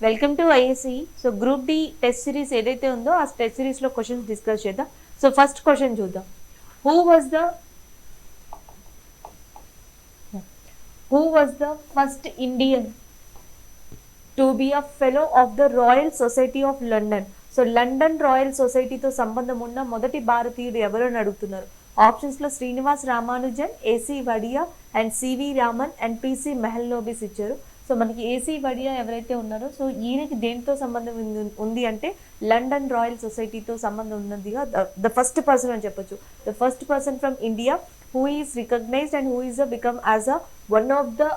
Welcome to ISC. So group D test series ఏదైతే ఉందో ఆ టెస్ట్ సిరీస్ లో క్వశ్చన్స్ డిస్కస్ చేద్దాం. సో ఫస్ట్ క్వశ్చన్ చూద్దాం. Who was the who was the first Indian to be a fellow of the Royal Society of London? So London Royal సొసైటీతో సంబంధం ఉన్న మొదటి భారతీయుడు ఎవరు అని అడుగుతున్నారు. ఆప్షన్స్ లో Srinivas Ramanujan, AC Wadia and CV Raman and PC Mahalanobis ఇచ్చారు. సో మనకి ఏసీ వడియా ఎవరైతే ఉన్నారో సో ఈయనకి దేనితో సంబంధం ఉంది అంటే లండన్ రాయల్ సొసైటీతో సంబంధం ఉన్నదిగా ద ఫస్ట్ పర్సన్ అని చెప్పొచ్చు. The first person from India who is recognized and who is become as a one of the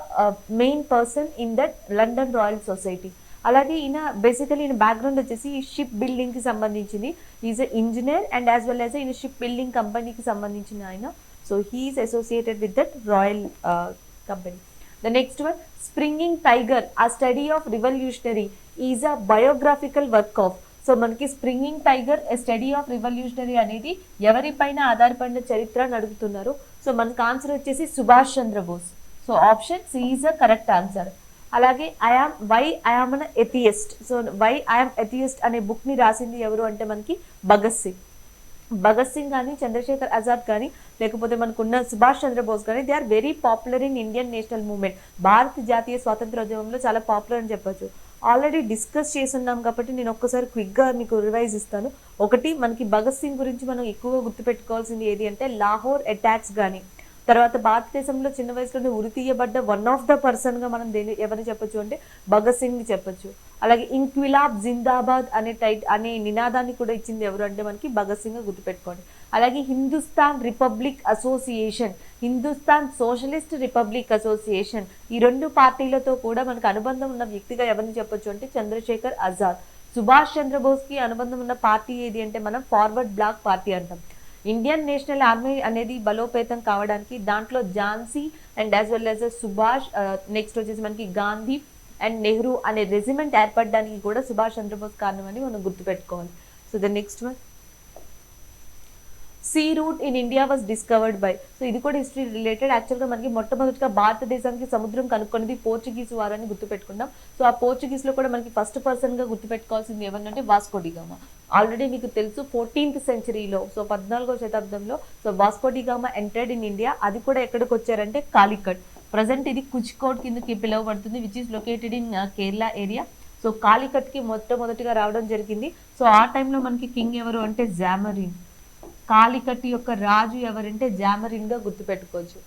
main person in that London Royal Society. అలాగే ఈయన బేసికలీ ఈయన బ్యాక్గ్రౌండ్ వచ్చేసి ship building కి సంబంధించింది. Is engineer and as well as ఈయన ship building కంపెనీకి సంబంధించిన ఆయన. So he is associated with that royal company. The next one, springing tiger a study of revolutionary is a biographical work of. So మనకి springing tiger a study of revolutionary అనేది ఎవరిపైన ఆధారపడిన చరిత్ర అని అడుగుతున్నారు. సో మనకి ఆన్సర్ వచ్చేసి Subhash Chandra Bose. So option C is a correct answer. అలాగే I am an atheist. So I am atheist అనే బుక్ ని రాసింది ఎవరు అంటే మనకి భగత్ సింగ్. భగత్ సింగ్ కానీ, చంద్రశేఖర్ ఆజాద్ కానీ, లేకపోతే మనకున్న సుభాష్ చంద్రబోస్ కానీ they are very popular in Indian national movement. భారత జాతీయ స్వాతంత్రోద్యమంలో చాలా పాపులర్ అని చెప్పొచ్చు. ఆల్రెడీ డిస్కస్ చేస్తున్నాం కాబట్టి నేను ఒక్కసారి క్విక్గా మీకు రివైజ్ ఇస్తాను. ఒకటి, మనకి భగత్ సింగ్ గురించి మనం ఎక్కువగా గుర్తుపెట్టుకోవాల్సింది ఏది అంటే లాహోర్ అటాక్స్ కానీ, తర్వాత భారతదేశంలో చిన్న వయసులోనే ఉరి తీయబడ్డ వన్ ఆఫ్ ద పర్సన్ గా మనం ఎవరిని చెప్పొచ్చు అంటే భగత్ సింగ్ ని చెప్పొచ్చు. అలాగే ఇంక్విలాబ్ జిందాబాద్ అనే నినాదాన్ని కూడా ఇచ్చింది ఎవరు అంటే మనకి భగత్ సింగ్ గుర్తుపెట్టుకోండి. అలాగే Hindustan republic association, Hindustan socialist republic association, ఈ రెండు పార్టీలతో కూడా మనకు అనుబంధం ఉన్న వ్యక్తిగా ఎవరిని చెప్పొచ్చు అంటే చంద్రశేఖర్ ఆజాద్. సుభాష్ చంద్రబోస్ కి అనుబంధం ఉన్న పార్టీ ఏది అంటే మనం ఫార్వర్డ్ బ్లాక్ పార్టీ అంటాం. ఇండియన్ నేషనల్ ఆర్మీ అనేది బలోపేతం కావడానికి దాంట్లో Jhansi and as well as Subhash, next వచ్చేసి మనకి గాంధీ అండ్ నెహ్రూ అనే రెజిమెంట్ ఏర్పడడానికి కూడా సుభాష్ చంద్రబోస్ కారణం అని మనం గుర్తుపెట్టుకోవాలి. So the next one, sea route in India was discovered by. So ఇది కూడా హిస్టరీ రిలేటెడ్. యాక్చువల్గా మనకి మొట్టమొదటిగా భారతదేశానికి సముద్రం కనుక్కున్నది పోర్చుగీస్ వారని గుర్తుపెట్టుకున్నాం. సో ఆ పోర్చుగీస్ లో కూడా మనకి ఫస్ట్ పర్సన్ గా గుర్తుపెట్టుకోవాల్సింది ఎవరంటే వాస్కో డి గామా. ఆల్రెడీ మీకు తెలుసు 14th సెంచరీలో, సో 14వ శతాబ్దంలో so Vasco da Gama entered in India. అది కూడా ఎక్కడికి వచ్చారంటే కాలికట్. ప్రజెంట్ ఇది కుచ్కోట్ కిందకి పిలువబడుతుంది, which is located in Kerala area. So Calicut కి మొట్టమొదటిగా రావడం జరిగింది. సో ఆ టైంలో మనకి కింగ్ ఎవరు అంటే జామరిన్. కాలికట్ యొక్క రాజు ఎవరంటే జామరిన్ గా గుర్తుపెట్టుకోవచ్చు.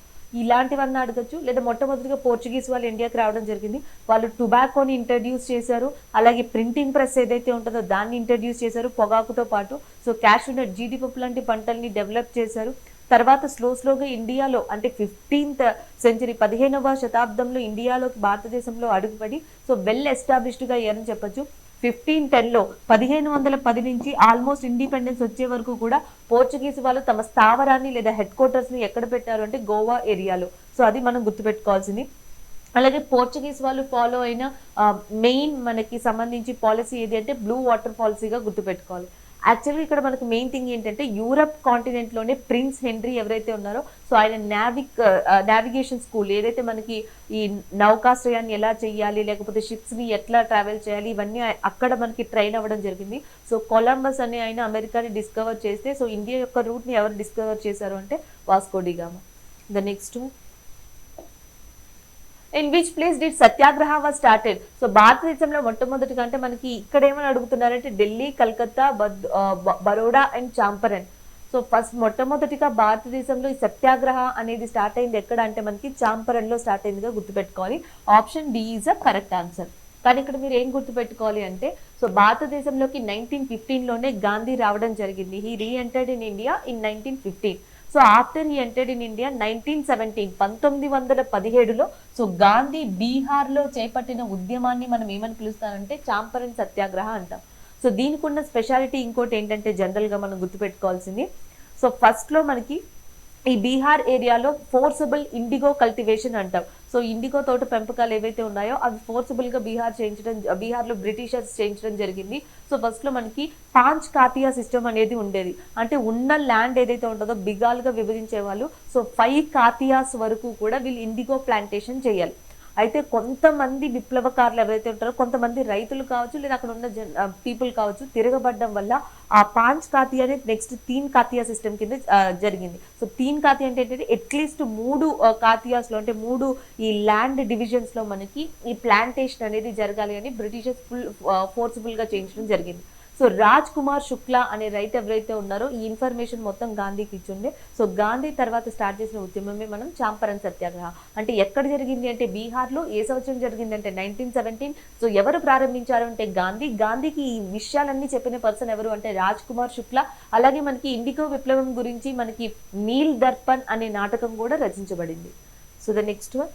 ఇలాంటివన్నీ అడగచ్చు. లేదా మొట్టమొదటిగా పోర్చుగీస్ వాళ్ళు ఇండియాకి రావడం జరిగింది. వాళ్ళు టొబాకోని ఇంట్రడ్యూస్ చేశారు. అలాగే ప్రింటింగ్ ప్రెస్ ఏదైతే ఉంటుందో దాన్ని ఇంట్రడ్యూస్ చేశారు పొగాకుతో పాటు. సో క్యాషూ నట్, జీడిపప్పు లాంటి పంటల్ని డెవలప్ చేశారు. తర్వాత స్లోగా ఇండియాలో అంటే 15th సెంచరీ 15వ శతాబ్దంలో ఇండియాలోకి భారతదేశంలో అడుగుపడి సో వెల్ ఎస్టాబ్లిష్డ్ గా ఏమని చెప్పొచ్చు. 1510లో 1510 నుంచి ఆల్మోస్ట్ ఇండిపెండెన్స్ వచ్చే వరకు కూడా పోర్చుగీస్ వాళ్ళు తమ స్థావరాన్ని లేదా హెడ్ క్వార్టర్స్ ని ఎక్కడ పెట్టారు అంటే గోవా ఏరియాలో. సో అది మనం గుర్తుపెట్టుకోవాల్సింది. అలాగే పోర్చుగీస్ వాళ్ళు ఫాలో అయిన మెయిన్ మనకి సంబంధించి పాలసీ ఏది అంటే బ్లూ వాటర్ పాలసీగా గుర్తుపెట్టుకోవాలి. యాక్చువల్గా ఇక్కడ మనకి మెయిన్ థింగ్ ఏంటంటే యూరప్ కాంటినెంట్ లోనే ప్రిన్స్ హెన్రీ ఎవరైతే ఉన్నారో సో ఆయన నావిగేషన్ స్కూల్ ఏదైతే మనకి ఈ నౌకాశ్రయాన్ని ఎలా చేయాలి, లేకపోతే షిప్స్ ని ఎట్లా ట్రావెల్ చేయాలి, ఇవన్నీ అక్కడ మనకి ట్రైన్ అవ్వడం జరిగింది. సో కొలంబస్ అనే ఆయన అమెరికాని డిస్కవర్ చేస్తే సో ఇండియా యొక్క రూట్ ని ఎవరు డిస్కవర్ చేశారు అంటే Vasco da Gama. The next, in which place did satyagraha was started. So భారతదేశంలో మొట్టమొదటిగా అంటే మనకి ఇక్కడ ఏమని అడుగుతున్నారంటే Delhi, Calcutta, Baroda and Champaran. So first మొట్టమొదటిగా భారతదేశంలో ఈ సత్యాగ్రహ అనేది స్టార్ట్ అయింది ఎక్కడ అంటే మనకి చాంపరన్ లో స్టార్ట్ అయిందిగా గుర్తుపెట్టుకోవాలి. Option D is a correct answer. కానీ ఇక్కడ మీరు ఏం గుర్తుపెట్టుకోవాలి అంటే సో భారతదేశంలోకి 1915లోనే గాంధీ రావడం జరిగింది. He re entered in India in 1915. So after he entered in India 1917 1917లో సో గాంధీ బీహార్ లో చేపట్టిన ఉద్యమాన్ని మనం ఏమని పిలుస్తామంటే చాంపరన్ సత్యాగ్రహ అంటాం. సో దీనికి ఉన్న స్పెషాలిటీ ఇంకోటి ఏంటంటే జనరల్ గా మనం గుర్తుపెట్టుకోవాల్సింది. సో ఫస్ట్ లో మనకి ఈ బీహార్ ఏరియాలో ఫోర్సబుల్ ఇండిగో కల్టివేషన్ అంటాం. సో ఇండిగో తోట పెంపకాలు ఏవైతే ఉన్నాయో అవి ఫోర్సబుల్ గా బీహార్ లో బ్రిటిషర్స్ చేయించడం జరిగింది. సో ఫస్ట్ లో మనకి 5 కాతియా సిస్టమ్ అనేది ఉండేది. అంటే ఉన్న ల్యాండ్ ఏదైతే ఉంటుందో బిగాలుగా విభజించే వాళ్ళు. సో 5 కాతియాస్ వరకు కూడా వీళ్ళు ఇండిగో ప్లాంటేషన్ చేయాలి. అయితే కొంతమంది విప్లవకారులు ఎవరైతే ఉంటారో, కొంతమంది రైతులు కావచ్చు లేదా అక్కడ ఉన్న పీపుల్ కావచ్చు, తిరగబడడం వల్ల ఆ పాంచ్ కాతి అనేది నెక్స్ట్ తీన్ కాతియా సిస్టమ్ కింద జరిగింది. సో తీన్ కాతి అంటే ఏంటంటే అట్లీస్ట్ 3 కాతియాస్ లో అంటే 3 ఈ ల్యాండ్ డివిజన్స్ లో మనకి ఈ ప్లాంటేషన్ అనేది జరగాలి అని బ్రిటిషర్స్ ఫుల్ ఫోర్స్ఫుల్ గా చేయించడం జరిగింది. సో రాజ్ కుమార్ శుక్లా అనే రైతు ఎవరైతే ఉన్నారో ఈ ఇన్ఫర్మేషన్ మొత్తం గాంధీకి ఇచ్చిండే. సో గాంధీ తర్వాత స్టార్ట్ చేసిన ఉద్యమమే మనం చంపారణ్ సత్యాగ్రహ. అంటే ఎక్కడ జరిగింది అంటే బీహార్లో. ఏ సంవత్సరం జరిగింది అంటే 1917. సో ఎవరు ప్రారంభించారు అంటే గాంధీ. గాంధీకి ఈ విషయాలన్నీ చెప్పిన పర్సన్ ఎవరు అంటే రాజ్ కుమార్ శుక్లా. అలాగే మనకి ఇండిగో విప్లవం గురించి మనకి నీల్ దర్పణ్ అనే నాటకం కూడా రచించబడింది. So the next one,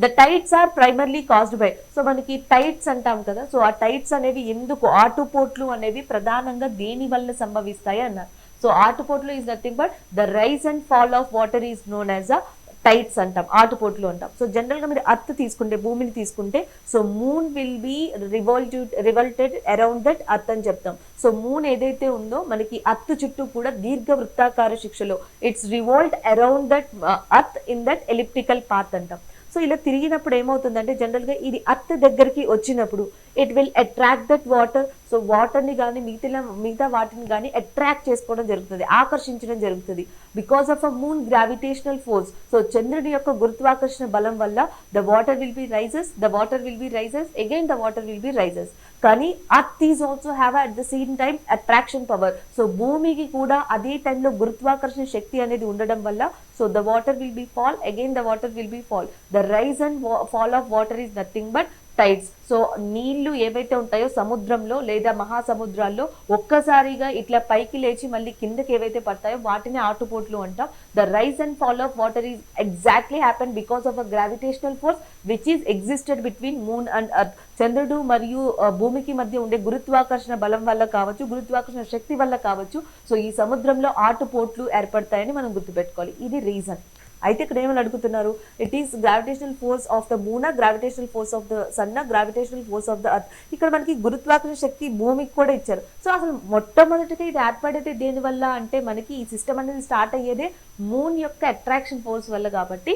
the tides are primarily caused by. So మనకి టైట్స్ అంటాం కదా. సో ఆ టైట్స్ అనేవి ఎందుకు, ఆటుపోట్లు అనేవి ప్రధానంగా దేని వల్ల సంభవిస్తాయి అన్నారు. సో ఆటుపోట్లు is nothing but the rise and fall of water is known as a tides అంటాం, ఆటుపోట్లు అంటాం. సో జనరల్ గా మీరు అర్త్ తీసుకుంటే, భూమిని తీసుకుంటే, so moon will be revolted around that earth అని చెప్తాం. సో మూన్ ఏదైతే ఉందో మనకి అర్త్ చుట్టూ కూడా దీర్ఘ వృత్తాకార శిక్షలో it's revolt around that earth in that elliptical path అంటాం. సో ఇలా తిరిగినప్పుడు ఏమవుతుందంటే జనరల్గా ఇది అర్త్ దగ్గరికి వచ్చినప్పుడు it will attract that water. So వాటర్ని కానీ మిగతా వాటిని కానీ అట్రాక్ట్ చేసుకోవడం జరుగుతుంది, ఆకర్షించడం జరుగుతుంది because of a moon gravitational force. So చంద్రుడి యొక్క గురుత్వాకర్షణ బలం వల్ల the water will be rises again the water will be rises. కానీ earth is also have at the same time attraction power. So భూమికి కూడా అదే టైంలో గురుత్వాకర్షణ శక్తి అనేది ఉండడం వల్ల so the water will be fall, again the water will be fall. The rise and fall of water is nothing but tides. So నీళ్లు ఏవైతే ఉంటాయో సముద్రంలో లేదా మహాసముద్రాల్లో ఒక్కసారిగా ఇట్లా పైకి లేచి మళ్ళీ కిందకి ఏవైతే పడతాయో వాటిని ఆటుపోట్లు అంటాం. The rise and fall of water is exactly happen because of a gravitational force which is existed between moon and earth. చంద్రుడు మరియు భూమికి మధ్య ఉండే గురుత్వాకర్షణ బలం వల్ల కావచ్చు, గురుత్వాకర్షణ శక్తి వల్ల కావచ్చు. సో ఈ సముద్రంలో ఆటుపోట్లు ఏర్పడతాయని మనం గుర్తుపెట్టుకోవాలి. ఇది రీజన్. అయితే ఇక్కడ ఏమని అడుగుతున్నారు, it is gravitational force of the moon, gravitational force of the sun, gravitational force of the earth. ఇక్కడ మనకి గురుత్వాకర్షణ శక్తి భూమికి కూడా ఇచ్చారు. సో అసలు మొట్టమొదటిగా ఇది ఏర్పడేది దేని వల్ల అంటే మనకి ఈ సిస్టమ్ అనేది స్టార్ట్ అయ్యేదే మూన్ యొక్క అట్రాక్షన్ ఫోర్స్ వల్ల. కాబట్టి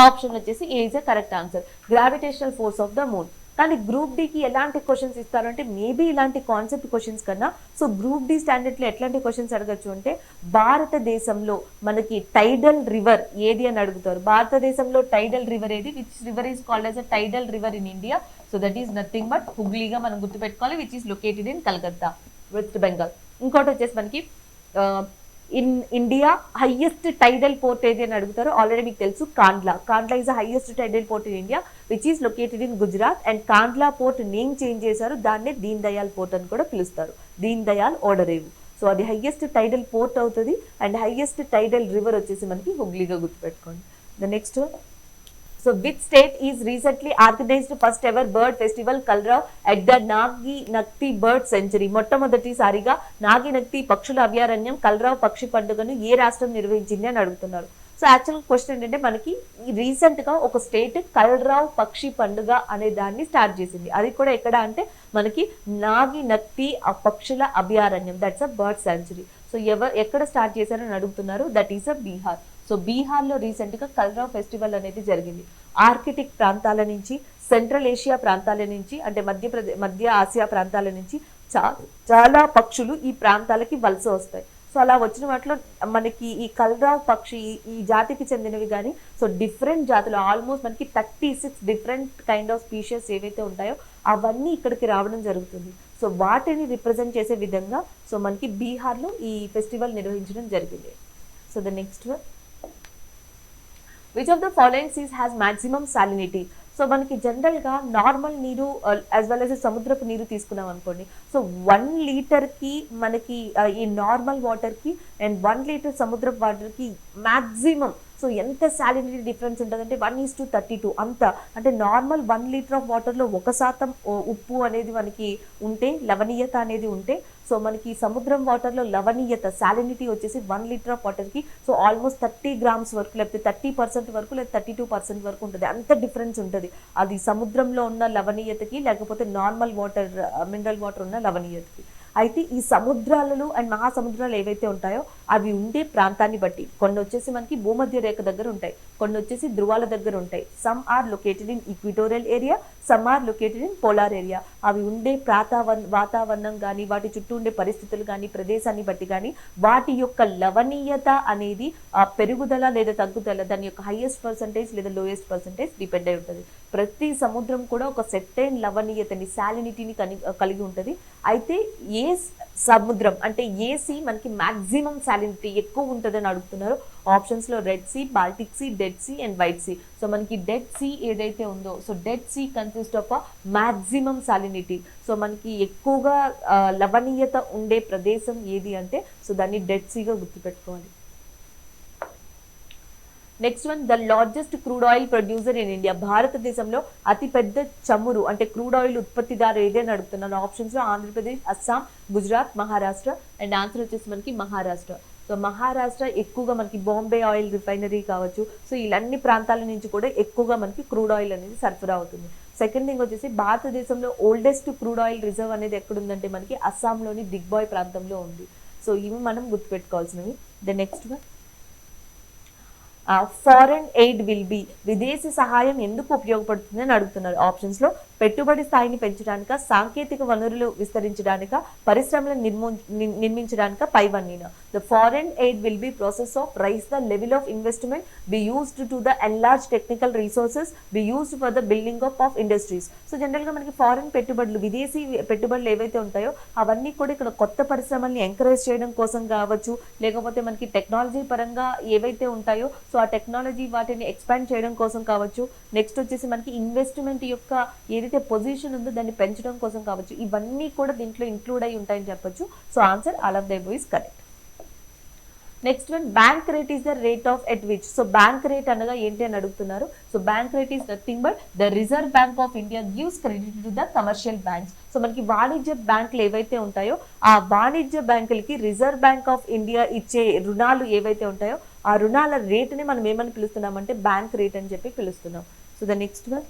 ఆప్షన్ వచ్చేసి A is a correct answer, gravitational force of the moon. కానీ గ్రూప్ డికి ఎలాంటి క్వశ్చన్స్ ఇస్తారు అంటే మేబీ ఇలాంటి కాన్సెప్ట్ క్వశ్చన్స్ కన్నా సో గ్రూప్ డి స్టాండర్డ్లో ఎట్లాంటి క్వశ్చన్స్ అడగచ్చు అంటే భారతదేశంలో మనకి టైడల్ రివర్ ఏది అని అడుగుతారు. భారతదేశంలో టైడల్ రివర్ ఏది, which river is called as a tidal river in India. So that is nothing but హుగ్లీగా మనం గుర్తుపెట్టుకోవాలి, which is located in Calcutta, West Bengal. ఇంకోటి వచ్చేసి మనకి in India highest tidal port ఏది అని అడుగుతారు. ఆల్రెడీ మీకు తెలుసు Kandla. Kandla is the highest tidal port in India which is located in Gujarat. And Kandla port name change చేశారు, దాన్నే దీన్ దయాల్ పోర్ట్ అని కూడా పిలుస్తారు, దీన్ దయాల్ ఓడరేవు. సో అది హైయెస్ట్ టైడల్ పోర్ట్ అవుతుంది. అండ్ హైయెస్ట్ టైడల్ రివర్ వచ్చేసి మనకి హుగ్లీగా గుర్తుపెట్టుకోండి. The next one, so which state is recently organized first ever bird festival Kalrao at the Nagi Nakti bird sanctuary? మొట్టమొదటిసారిగా నాగి నక్తి పక్షుల అభయారణ్యం కల్రావ్ పక్షి పండుగను ఏ రాష్ట్రం నిర్వహించింది అని అడుగుతున్నారు. సో యాక్చువల్ క్వశ్చన్ ఏంటంటే మనకి రీసెంట్ గా ఒక స్టేట్ కల్రావ్ పక్షి పండుగ అనే దాన్ని స్టార్ట్ చేసింది. అది కూడా ఎక్కడ అంటే మనకి నాగి నక్తి పక్షుల అభయారణ్యం, that's a bird sanctuary. So ఎక్కడ స్టార్ట్ చేశారని అడుగుతున్నారు. That is a Bihar. So బీహార్లో రీసెంట్గా కల్రావ్ ఫెస్టివల్ అనేది జరిగింది. ఆర్కిటిక్ ప్రాంతాల నుంచి, సెంట్రల్ ఏషియా ప్రాంతాల నుంచి, అంటే మధ్య ఆసియా ప్రాంతాల నుంచి చాలా పక్షులు ఈ ప్రాంతాలకి వలస వస్తాయి. సో అలా వచ్చిన వాటిలో మనకి ఈ కల్రావ్ పక్షి ఈ జాతికి చెందినవి కానీ సో డిఫరెంట్ జాతులు ఆల్మోస్ట్ మనకి 36 డిఫరెంట్ కైండ్ ఆఫ్ స్పీషియస్ ఏవైతే ఉంటాయో అవన్నీ ఇక్కడికి రావడం జరుగుతుంది. సో వాటిని రిప్రజెంట్ చేసే విధంగా సో మనకి బీహార్లో ఈ ఫెస్టివల్ నిర్వహించడం జరిగింది. So the next one, which of the following seas has maximum salinity? So మనకి జనరల్గా నార్మల్ నీరు యాజ్ వెల్ యాజ్ సముద్రపు నీరు తీసుకున్నాం అనుకోండి. సో 1 లీటర్కి మనకి ఈ నార్మల్ వాటర్కి అండ్ 1 లీటర్ సముద్రపు వాటర్కి మ్యాక్సిమం సో ఎంత సాలినిటీ డిఫరెన్స్ ఉంటుందంటే 1:32 అంత. అంటే నార్మల్ 1 లీటర్ ఆఫ్ వాటర్లో 1% ఉప్పు అనేది మనకి ఉంటే, లవణీయత అనేది ఉంటే, సో మనకి సముద్రం వాటర్లో లవణీయత సాలినిటీ వచ్చేసి 1 లీటర్ ఆఫ్ వాటర్కి సో ఆల్మోస్ట్ 30 గ్రామ్స్ వరకు, లేకపోతే 30% వరకు, లేదా 32% వరకు ఉంటుంది. అంత డిఫరెన్స్ ఉంటుంది అది సముద్రంలో ఉన్న లవణీయతకి లేకపోతే నార్మల్ వాటర్ మినరల్ వాటర్ ఉన్న లవణీయతకి. అయితే ఈ సముద్రాలలో అండ్ మహాసముద్రాలు ఏవైతే ఉంటాయో అవి ఉండే ప్రాంతాన్ని బట్టి కొన్ని వచ్చేసి మనకి భూమధ్య రేఖ దగ్గర ఉంటాయి, కొన్ని వచ్చేసి ధృవాల దగ్గర ఉంటాయి. Some are located in equatorial area, some are located in polar area. అవి ఉండే వాతావరణం కానీ, వాటి చుట్టూ ఉండే పరిస్థితులు కానీ, ప్రదేశాన్ని బట్టి కానీ వాటి యొక్క లవణీయత అనేది ఆ పెరుగుదల లేదా తగ్గుదల దాని యొక్క హైయెస్ట్ పర్సంటేజ్ లేదా లోయెస్ట్ పర్సంటేజ్ డిపెండ్ అయి ఉంటుంది. ప్రతి సముద్రం కూడా ఒక సెట్టైన్ లవణీయతని, శాలినిటీని కలిగి ఉంటుంది. అయితే ఏ సముద్రం అంటే ఏ సీ మనకి మాక్సిమం శాలినిటీ ఎక్కువ ఉంటుందని అడుగుతున్నారు. ఆప్షన్స్ లో red sea, Baltic sea, dead sea and white sea. So మనకి డెడ్ సీ ఏదైతే ఉందో, so dead sea consist of maximum salinity. So మనకి ఎక్కువగా లవణీయత ఉండే ప్రదేశం ఏది అంటే సో దాన్ని డెడ్ సీగా గుర్తుపెట్టుకోవాలి. Next one, the largest crude oil producer in India. భారతదేశంలో అతి పెద్ద చమురు అంటే క్రూడ్ ఆయిల్ ఉత్పత్తిదారు ఏదైనా అడుగుతున్నాను. ఆప్షన్స్ లో ఆంధ్రప్రదేశ్, అస్సాం, గుజరాత్, మహారాష్ట్ర అండ్ ఆన్సర్ వచ్చేసి మనకి మహారాష్ట్ర. సో మహారాష్ట్ర ఎక్కువగా మనకి బాంబే ఆయిల్ రిఫైనరీ కావచ్చు, సో ఇలాన్ని ప్రాంతాల నుంచి కూడా ఎక్కువగా మనకి క్రూడ్ ఆయిల్ అనేది సరఫరా అవుతుంది. సెకండ్ థింగ్ వచ్చేసి భారతదేశంలో ఓల్డెస్ట్ క్రూడ్ ఆయిల్ రిజర్వ్ అనేది ఎక్కడుందంటే మనకి అస్సాంలోని దిగ్బాయ్ ప్రాంతంలో ఉంది. సో ఇవి మనం గుర్తుపెట్టుకోవాల్సినవి. The next one, foreign aid will be. విదేశీ సహాయం ఎందుకు ఉపయోగపడుతుంది అని అడుగుతున్నారు. ఆప్షన్స్ లో పెట్టుబడి స్థాయిని పెంచడానిక, సాంకేతిక వనరులు విస్తరించడానిక, పరిశ్రమలను నిర్మించడానిక, పైవన్నీనా. The foreign aid will be process of raise the level of investment be used to the enlarge technical resources be used for the building of industries. So general గా మనకి ఫారెన్ పెట్టుబడులు, విదేశీ పెట్టుబడులు ఏవైతే ఉంటాయో అవన్నీ కూడా ఇక్కడ కొత్త పరిశ్రమల్ని ఎంకరేజ్ చేయడం కోసం కావచ్చు, లేకపోతే మనకి టెక్నాలజీ పరంగా ఏవైతే ఉంటాయో సో ఆ టెక్నాలజీ వాటిని ఎక్స్పాండ్ చేయడం కోసం కావచ్చు. నెక్స్ట్ వచ్చేసి మనకి ఇన్వెస్ట్మెంట్ యొక్క ఏదైతే పొజిషన్ ఉందో దాన్ని పెంచడం కోసం కావచ్చు. ఇవన్నీ కూడా దీంట్లో ఇంక్లూడ్ అయి ఉంటాయని చెప్పొచ్చు. So answer all of the above is correct. Next one, bank rate is the rate of at which. So bank rate అనగా ఏంటి అని అడుగుతున్నారు. So bank rate is nothing but the reserve bank of India gives credit to the commercial banks. So మనకి వాణిజ్య బ్యాంకులు ఏవైతే ఉంటాయో ఆ వాణిజ్య బ్యాంకులకి రిజర్వ్ బ్యాంక్ ఆఫ్ ఇండియా ఇచ్చే రుణాలు ఏవైతే ఉంటాయో ఆ రుణాల రేటుని మనం ఏమని పిలుస్తున్నామంటే బ్యాంక్ రేట్ అని చెప్పి పిలుస్తున్నాం. So the next one,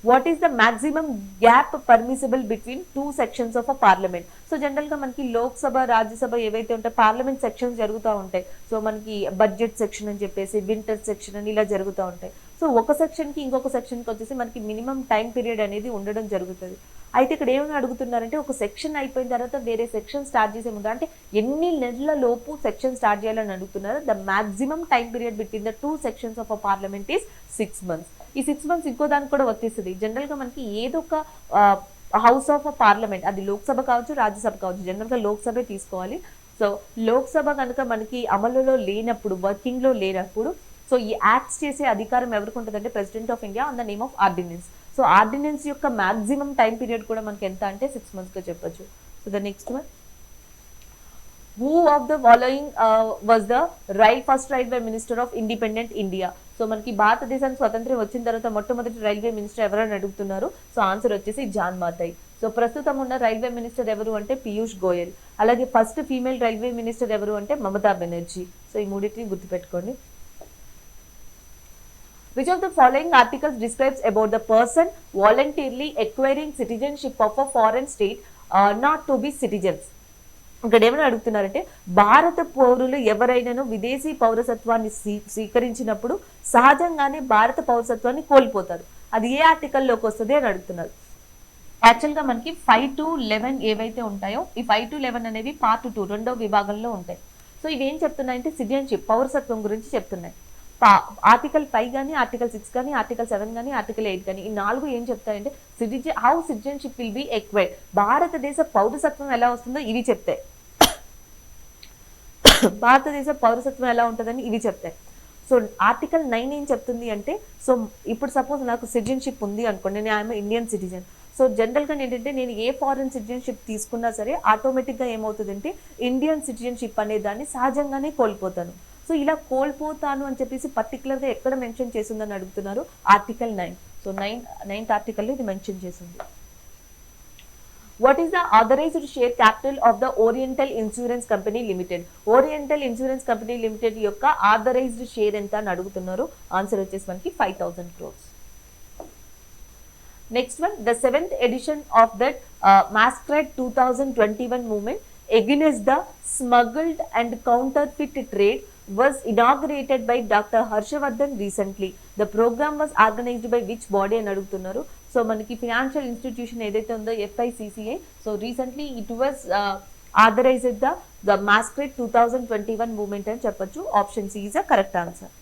what is the maximum gap permissible between two sections of a parliament. So general గా మనకి లోక్సభ, రాజ్యసభ ఏవైతే ఉంటాయి పార్లమెంట్ సెక్షన్స్ జరుగుతూ ఉంటాయి. సో మనకి బడ్జెట్ సెక్షన్ అని చెప్పేసి, వింటర్ సెక్షన్ అని ఇలా జరుగుతూ ఉంటాయి. సో ఒక సెక్షన్ కి ఇంకొక సెక్షన్ కి వచ్చేసి మనకి మినిమం టైం పీరియడ్ అనేది ఉండడం జరుగుతుంది. అయితే ఇక్కడ ఏమైనా అడుగుతున్నారంటే ఒక సెక్షన్ అయిపోయిన తర్వాత వేరే సెక్షన్ స్టార్ట్ చేసే ముందు అంటే ఎన్ని నెలల లోపు సెక్షన్ స్టార్ట్ చేయాలని అడుగుతున్నారు. The maximum time period between the two sections of a parliament is 6 months. ఈ 6 months ఇంకో దానికి కూడా వర్తిస్తుంది. జనరల్ గా మనకి ఏదో ఒక హౌస్ ఆఫ్ అ పార్లమెంట్, అది లోక్సభ కావచ్చు, రాజ్యసభ కావచ్చు, జనరల్ గా లోక్సభే తీసుకోవాలి. సో లోక్సభ కనుక మనకి అమలులో లేనప్పుడు, వర్కింగ్ లో లేనప్పుడు సో ఈ యాక్ట్స్ చేసే అధికారం ఎవరికి ఉంటుందంటే president of India on the name of ordinance. So ordinance యొక్క మాక్సిమం టైం పీరియడ్ కూడా మనకి ఎంత అంటే 6 months గా చెప్పొచ్చు. So the next one, who of the following was the first railway minister of independent India. So మనకి భారతదేశానికి స్వతంత్రం వచ్చిన తర్వాత మొట్టమొదటి రైల్వే మినిస్టర్ ఎవరని అడుగుతున్నారు. సో ఆన్సర్ వచ్చేసి జాన్ మాతాయ్. సో ప్రస్తుతం ఉన్న రైల్వే మినిస్టర్ ఎవరు అంటే పీయూష్ గోయల్. అలాగే ఫస్ట్ ఫీమేల్ రైల్వే మినిస్టర్ ఎవరు అంటే మమతా బెనర్జీ. సో ఈ మూడింటిని గుర్తుపెట్టుకోండి. Which of the following articles describes about the person voluntarily acquiring citizenship of a foreign state not to be citizens? ఇక్కడ ఏమైనా అడుగుతున్నారంటే భారత పౌరులు ఎవరైనాను విదేశీ పౌరసత్వాన్ని స్వీకరించినప్పుడు సహజంగానే భారత పౌరసత్వాన్ని కోల్పోతారు. అది ఏ ఆర్టికల్లోకి వస్తుంది అని అడుగుతున్నారు. యాక్చువల్గా మనకి 5 to 11 ఏవైతే ఉంటాయో ఈ 5 to 11 అనేవి పార్ట్ 2 రెండో విభాగంలో ఉంటాయి. సో ఇవి ఏం చెప్తున్నాయంటే సిటిజన్షిప్, పౌరసత్వం గురించి చెప్తున్నాయి. ఆర్టికల్ 5 కానీ, ఆర్టికల్ 6 కానీ, ఆర్టికల్ 7 కానీ, ఆర్టికల్ 8 కానీ ఈ 4 ఏం చెప్తాయంటే how citizenship will be acquired, భారతదేశ పౌరసత్వం ఎలా వస్తుందో ఇవి చెప్తాయి. భారతదేశ పౌరసత్వం ఎలా ఉంటుందని ఇవి చెప్తాయి. సో ఆర్టికల్ 9 ఏం చెప్తుంది అంటే సో ఇప్పుడు సపోజ్ నాకు సిటిజన్షిప్ ఉంది అనుకోండి, నేను ఐఎమ్ ఇండియన్ సిటిజన్. సో జనరల్గా ఏంటంటే నేను ఏ ఫారెన్ సిటిజన్షిప్ తీసుకున్నా సరే ఆటోమేటిక్గా ఏమవుతుందంటే ఇండియన్ సిటిజన్షిప్ అనే దాన్ని సహజంగానే కోల్పోతాను. సో ఇలా కోల్పోతాను అని చెప్పేసి పర్టికులర్గా ఎక్కడ మెన్షన్ చేసిందని అడుగుతున్నారు. ఆర్టికల్ 9. సో 9th ఆర్టికల్లో ఇది మెన్షన్ చేసింది. What is the authorised share capital of the Oriental Insurance Company Limited. Oriental Insurance Company Limited యొక్క ఆథరైజ్డ్ షేర్ ఎంత అని అడుగుతున్నారు. ఆన్సర్ వచ్చేసి మనకి 5,000 crores. Next one, the 7th edition of that Masquerade 2021 movement against the smuggled and counterfeit trade was inaugurated by Dr. Harshavardhan recently. The program was organized by which body అని అడుగుతున్నారు. So మనకి financial institution ఏదైతే ఉందో FICCI, so recently it was authorised the Masquerade 2021 movement అని చెప్పొచ్చు. Option C is the correct answer.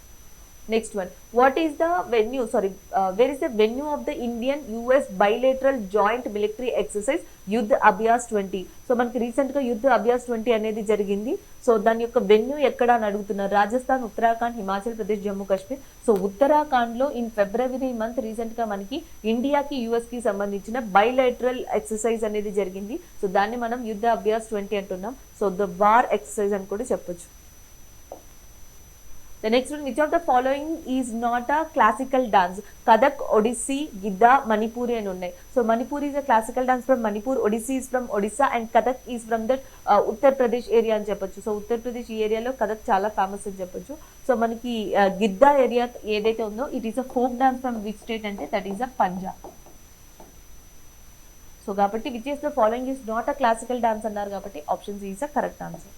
Next one, what is the venue, where is the venue of the Indian US bilateral joint military exercise Yuddh Abhyas 20? So మనకి recent గా యుద్ధ్ అభ్యాస్ 20 అనేది జరిగింది. So దాని యొక్క venue ఎక్కడ అని అడుగుతున్నారు. రాజస్థాన్, ఉత్తరాఖండ్, హిమాచల్ ప్రదేశ్, జమ్మూ కాశ్మీర్. సో ఉత్తరాఖండ్ లో ఇన్ ఫిబ్రవరి మంత్ రీసెంట్ గా మనకి ఇండియాకి యుఎస్ కి సంబంధించిన బైలేటరల్ ఎక్సర్సైజ్ అనేది జరిగింది. సో దాన్ని మనం యుద్ధ అభ్యాస్ 20 అంటున్నాం. సో ద వార్ ఎక్సర్సైజ్ అని కూడా చెప్పొచ్చు. The next one, which of the following is not a classical dance? Kathak, Odissi, Gidda, Manipuri and unnai. So Manipuri is a classical dance from Manipur, Odissi is from Odisha and Kathak is from the Uttar Pradesh area అని చెప్పొచ్చు. So Uttar Pradesh ఈ ఏరియాలో కథక్ చాలా famous అని చెప్పొచ్చు. So మనకి Gidda area ఏదైతే ఉందో it is a folk dance from which state అంటే that is a Punjab. So కాబట్టి which is the following is not a classical dance అన్నారు కాబట్టి option C is a correct answer.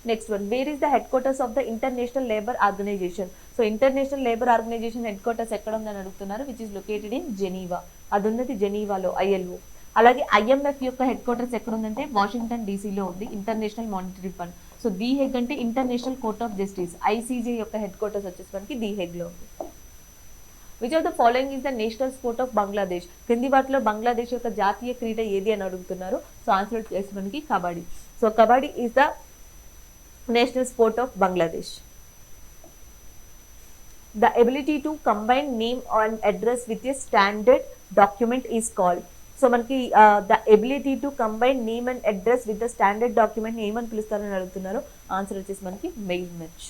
Next one, where is the headquarters of the International Labour Organization? So International Labour Organization headquarters ఎక్కడ ఉందని అడుగుతున్నారు, which is located in Geneva. అది ఉన్నది జెనీవాలో ILO. అలాగే IMF యొక్క హెడ్ క్వార్టర్స్ ఎక్కడ ఉందంటే వాషింగ్టన్ డీసీలో ఉంది, International Monetary Fund. So the Hague అంటే International Court of Justice, ICJ యొక్క హెడ్ క్వార్టర్స్ వచ్చేసి మనకి ది హెగ్ లో ఉంది. Which of the following is the national sport of Bangladesh? కింది వాటిలో బంగ్లాదేశ్ యొక్క జాతీయ క్రీడ ఏది అని అడుగుతున్నారు. సో ఆన్సర్ వచ్చేసి మనకి kabaddi. So kabaddi is the national sport of Bangladesh. The ability to combine name and address with a standard document is called. So మనకి the ability to combine name and address with the standard document ఏమని పిలుస్తారని అడుగుతున్నారు. Answer వచ్చేసి మనకి mail merge.